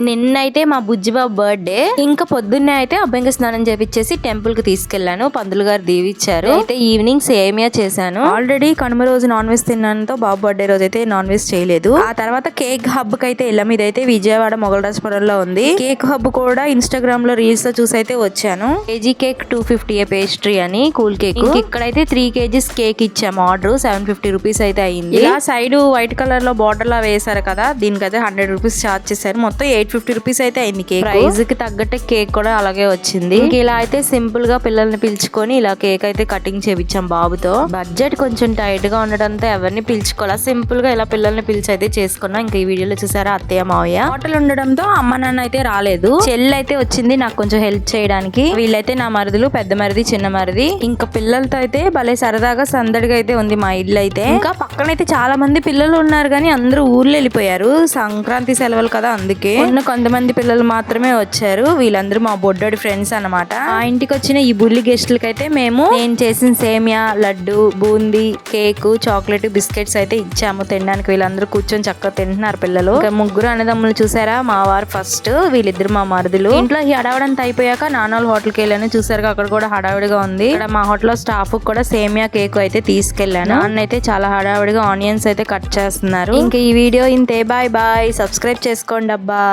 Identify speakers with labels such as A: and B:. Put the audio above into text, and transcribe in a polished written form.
A: నిన్నైతే మా బుజ్జిబాబు బర్త్డే. ఇంకా పొద్దున్నే అయితే అభ్యంగ స్నానం చేపించేసి టెంపుల్ కి తీసుకెళ్లాను. పంతులు గారు దీవిచ్చారు. అయితే ఈవినింగ్ సేమియా చేశాను. ఆల్రెడీ కనుమ రోజు నాన్ వెజ్ తిన్నానుతో బాబు బర్త్డే రోజు అయితే నాన్ వెజ్ చేయలేదు. ఆ తర్వాత కేక్ హబ్ కి అయితే వెళ్ళాము. ఇదైతే విజయవాడ మొగలరాజపురంలో ఉంది. కేక్ హబ్ కూడా ఇన్స్టాగ్రామ్ లో రీల్స్ లో చూసి అయితే వచ్చాను. కేజీ కేక్ 250 పేస్ట్రీ అని కూల్ కేక్. ఇక్కడైతే 3 kgs కేక్ ఇచ్చాము. ఆర్డర్ 750 రూపీస్ అయితే అయింది. ఇలా సైడ్ వైట్ కలర్ లో బార్డర్ లా వేసారు కదా, దీనికైతే 100 రూపీస్ చార్జ్ చేశారు. మొత్తం 850 రూపీస్ అయితే అయింది. కేక్ ప్రైజ్ కి తగ్గట్టే కేక్ కూడా అలాగే వచ్చింది. ఇలా అయితే సింపుల్ గా పిల్లల్ని పిలుచుకొని ఇలా కేక్ అయితే కటింగ్ చేపించాం బాబుతో. బడ్జెట్ కొంచెం టైట్ గా ఉండడంతో ఎవరిని పిలుచుకోవాలా, సింపుల్ గా ఇలా పిల్లల్ని పిలిచి అయితే చేసుకున్నాం. ఇంకా ఈ వీడియోలో చూసారా అత్తయ్య మావయ్య. హోటల్ ఉండడంతో అమ్మ నాన్న అయితే రాలేదు. చెల్లి అయితే వచ్చింది నాకు కొంచెం హెల్ప్ చేయడానికి. వీళ్ళైతే నా మరుదులు, పెద్ద మరిది, చిన్న మరిది. ఇంకా పిల్లలతో అయితే భలే సరదాగా సందడిగా అయితే ఉంది మా ఇల్లు అయితే. ఇంకా పక్కనైతే చాలా మంది పిల్లలు ఉన్నారు కానీ అందరూ ఊర్లో వెళ్ళిపోయారు. సంక్రాంతి సెలవులు కదా, అందుకే ఉన్న కొంతమంది పిల్లలు మాత్రమే వచ్చారు. వీళ్ళందరూ మా బొడ్డోడి ఫ్రెండ్స్ అన్నమాట. ఆ ఇంటికి వచ్చిన ఈ బుల్లి గెస్టులకి అయితే నేను చేసిన సేమియా, laddu, boondi, cake, chocolate, biscuits అయితే ఇచ్చాము తినడానికి. వీళ్ళందరూ కూర్చొని చక్కగా తింటున్నారు పిల్లలు. ఇంకా ముగ్గురు అన్నదమ్ములు చూసారా, మా వారు ఫస్ట్, వీళ్ళిద్దరు మా మరుదులు. ఇంట్లో ఈ హడావడంతా అయిపోయాక నాన్నోళ్ళ హోటల్కి వెళ్ళాను. చూసారు అక్కడ కూడా హడావిడిగా ఉంది. ఇక్కడ మా హోటల్ లో స్టాఫ్ కూడా సేమియా కేక్ అయితే తీసుకెళ్లాను. నాన్న అయితే చాలా హడావిడిగా ఆనియన్స్ అయితే కట్ చేస్తున్నారు. ఇంకా ఈ వీడియో ఇంతే. Bye bye. సబ్స్క్రైబ్ చేసుకోండి అబ్బా.